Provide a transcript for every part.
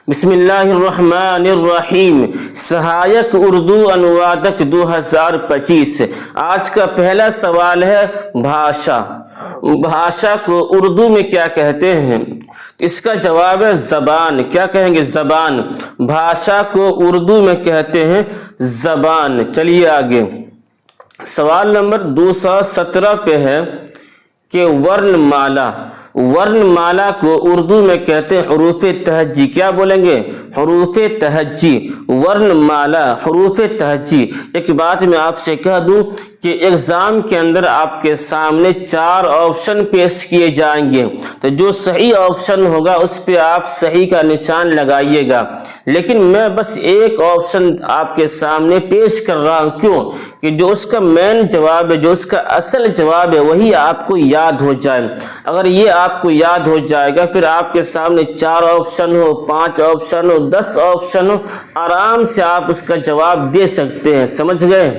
بسم اللہ الرحمن الرحیم، سہایک اردو انوادک 2025۔ آج کا پہلا سوال ہے بھاشا۔ بھاشا کو اردو میں کیا کہتے ہیں؟ اس کا جواب ہے زبان۔ کیا کہیں گے؟ زبان۔ بھاشا کو اردو میں کہتے ہیں زبان۔ چلیے آگے، سوال نمبر 217 پہ ہے کہ ورن مالا۔ ورن مالا کو اردو میں کہتے ہیں حروف تہجی۔ کیا بولیں گے؟ حروف تہجی۔ ورن مالا حروف تہجی۔ ایک بات میں آپ سے کہہ دوں کہ ایگزام کے اندر آپ کے سامنے 4 آپشن پیش کیے جائیں گے، تو جو صحیح آپشن ہوگا اس پہ آپ صحیح کا نشان لگائیے گا، لیکن میں بس ایک آپشن آپ کے سامنے پیش کر رہا ہوں۔ کیوں؟ کہ جو اس کا مین جواب ہے، جو اس کا اصل جواب ہے، وہی آپ کو یاد ہو جائے۔ اگر یہ آپ کو یاد ہو جائے گا، پھر آپ کے سامنے 4 آپشن ہو، 5 آپشن ہو، 10 آپشن ہو، آرام سے آپ اس کا جواب دے سکتے ہیں۔ سمجھ گئے؟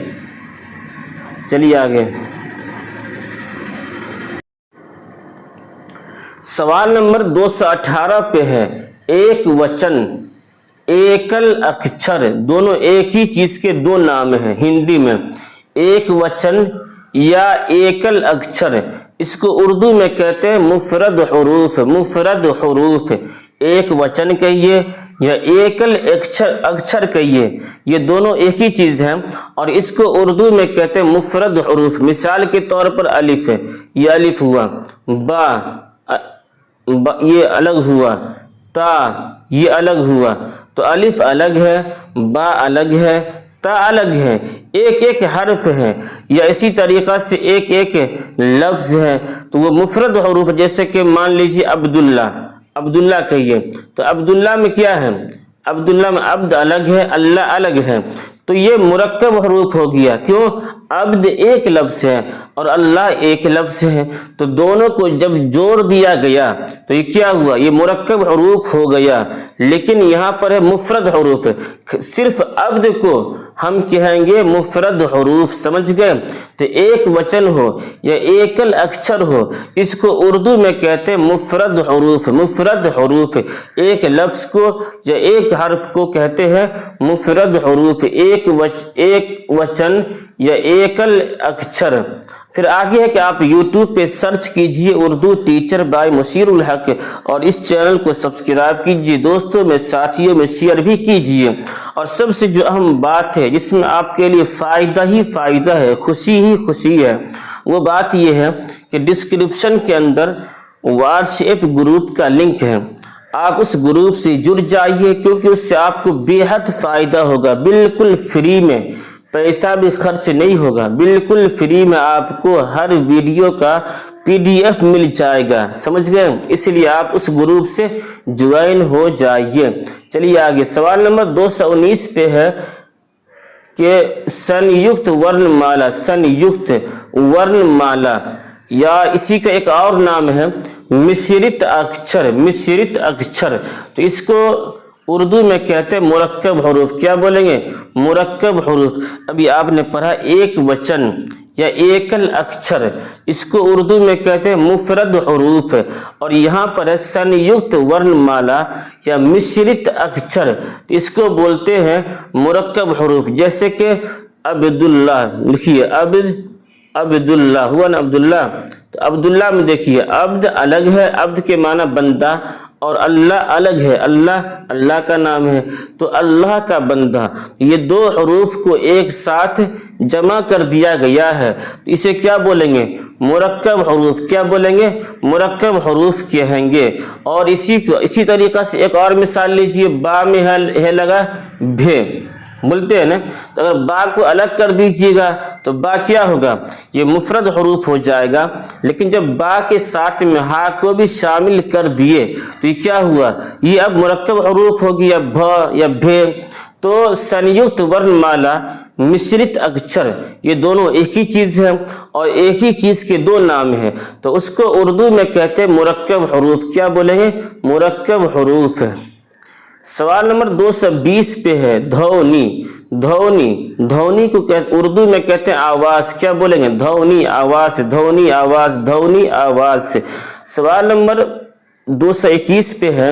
چلیے آگے، سوال نمبر 218 پہ ہے ایک وچن ایکل اکچر۔ دونوں ایک ہی چیز کے دو نام ہیں ہندی میں، ایک وچن یا ایکل اکچر۔ اس کو اردو میں کہتے ہیں مفرد حروف۔ مفرد حروف، ایک وچن کہیے یا ایکل اکچر کہیے، یہ دونوں ایک ہی چیز ہیں، اور اس کو اردو میں کہتے ہیں مفرد حروف۔ مثال کے طور پر الف ہے، یہ الف ہوا، با یہ الگ ہوا، تا یہ الگ ہوا۔ تو الف الگ ہے، با الگ ہے، تا الگ ہے، ایک ایک حرف ہے، یا اسی طریقہ سے ایک ایک لفظ ہے، تو وہ مفرد حروف۔ جیسے کہ مان لیجیے عبداللہ، عبداللہ کہیے، تو عبداللہ میں کیا ہے؟ عبداللہ میں عبد الگ ہے، اللہ الگ ہے، تو یہ مرکب حروف ہو گیا۔ کیوں؟ عبد ایک لفظ ہے اور اللہ ایک لفظ ہے، تو دونوں کو جب جوڑ دیا گیا تو یہ کیا ہوا؟ یہ مرکب حروف ہو گیا۔ لیکن یہاں پر ہے مفرد حروف، صرف عبد کو ہم کہیں گے مفرد حروف۔ سمجھ گئے؟ تو ایک وچن ہو یا ایکل اکچر ہو، اس کو اردو میں کہتے ہیں مفرد حروف۔ مفرد حروف، ایک لفظ کو یا ایک حرف کو کہتے ہیں مفرد حروف، ایک وچن یا ایکل اکچر۔ پھر آگے ہے کہ آپ یوٹیوب پہ سرچ کیجئے اردو ٹیچر بائی مشیر الحق، اور اس چینل کو سبسکرائب کیجئے، دوستوں میں ساتھیوں میں شیئر بھی کیجئے۔ اور سب سے جو اہم بات ہے جس میں آپ کے لیے فائدہ ہی فائدہ ہے، خوشی ہی خوشی ہے، وہ بات یہ ہے کہ ڈسکرپشن کے اندر واٹس ایپ گروپ کا لنک ہے، آپ اس گروپ سے جڑ جائیے، کیونکہ اس سے آپ کو بے حد فائدہ ہوگا، بالکل فری میں، پیسہ بھی خرچ نہیں ہوگا، بالکل فری میں آپ کو ہر ویڈیو کا PDF مل جائے گا۔ سمجھ گئے؟ اس لیے آپ اس گروپ سے جوائن ہو جائیے۔ چلیے آگے، سوال نمبر 219 پہ ہے کہ سنیکت ورن مالا۔ سنیکت ورن مالا، یا اسی کا ایک اور نام ہے مشرت اکچر۔ مشرت اکچر، تو اس کو اردو میں کہتے ہیں مرکب حروف۔ کیا بولیں گے؟ مرکب حروف۔ ابھی آپ نے پڑھا ایک وچن یا ایکل اکچر، اس کو اردو میں کہتے ہیں مفرد حروف، اور یہاں پر ہے سنیکت ورن مالا یا مشرت اکچر، اس کو بولتے ہیں مرکب حروف۔ جیسے کہ عبداللہ، لکھیے عبداللہ ہوا نا، عبداللہ، تو عبداللہ میں دیکھیے عبد الگ ہے، عبد کے معنی بندہ، اور اللہ الگ ہے، اللہ کا نام ہے، تو اللہ کا بندہ، یہ دو حروف کو ایک ساتھ جمع کر دیا گیا ہے، اسے کیا بولیں گے؟ مرکب حروف۔ کیا بولیں گے؟ مرکب حروف کہیں گے۔ اور اسی طریقہ سے ایک اور مثال لیجئے، با میں ہے لگا بھے، بولتے ہیں نا، تو اگر با کو الگ کر دیجیے گا تو با کیا ہوگا؟ یہ مفرد حروف ہو جائے گا، لیکن جب با کے ساتھ میں ہا کو بھی شامل کر دیے تو یہ کیا ہوا؟ یہ اب مرکب حروف ہوگی، یا بھا یا بھے۔ تو سنیکت ورن مالا، مشرت اکچر، یہ دونوں ایک ہی چیز ہے اور ایک ہی چیز کے دو نام ہیں، تو اس کو اردو میں کہتے ہیں مرکب حروف۔ کیا بولیں گے؟ مرکب حروف۔ سوال نمبر 220 پہ ہے دھونی۔ دھونی، دھونی کو اردو میں کہتے ہیں آواز۔ کیا بولیں گے؟ دھونی آواز، دھونی آواز، دھونی آواز۔ سوال نمبر 221 پہ ہے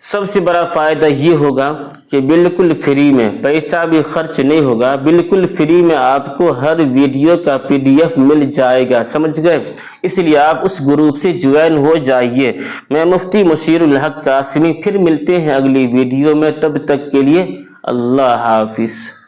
سب سے بڑا فائدہ یہ ہوگا کہ بالکل فری میں، پیسہ بھی خرچ نہیں ہوگا، بالکل فری میں آپ کو ہر ویڈیو کا PDF مل جائے گا، سمجھ گئے؟ اس لیے آپ اس گروپ سے جوائن ہو جائیے۔ میں مفتی مشیر الحق قاسمی، پھر ملتے ہیں اگلی ویڈیو میں، تب تک کے لیے اللہ حافظ۔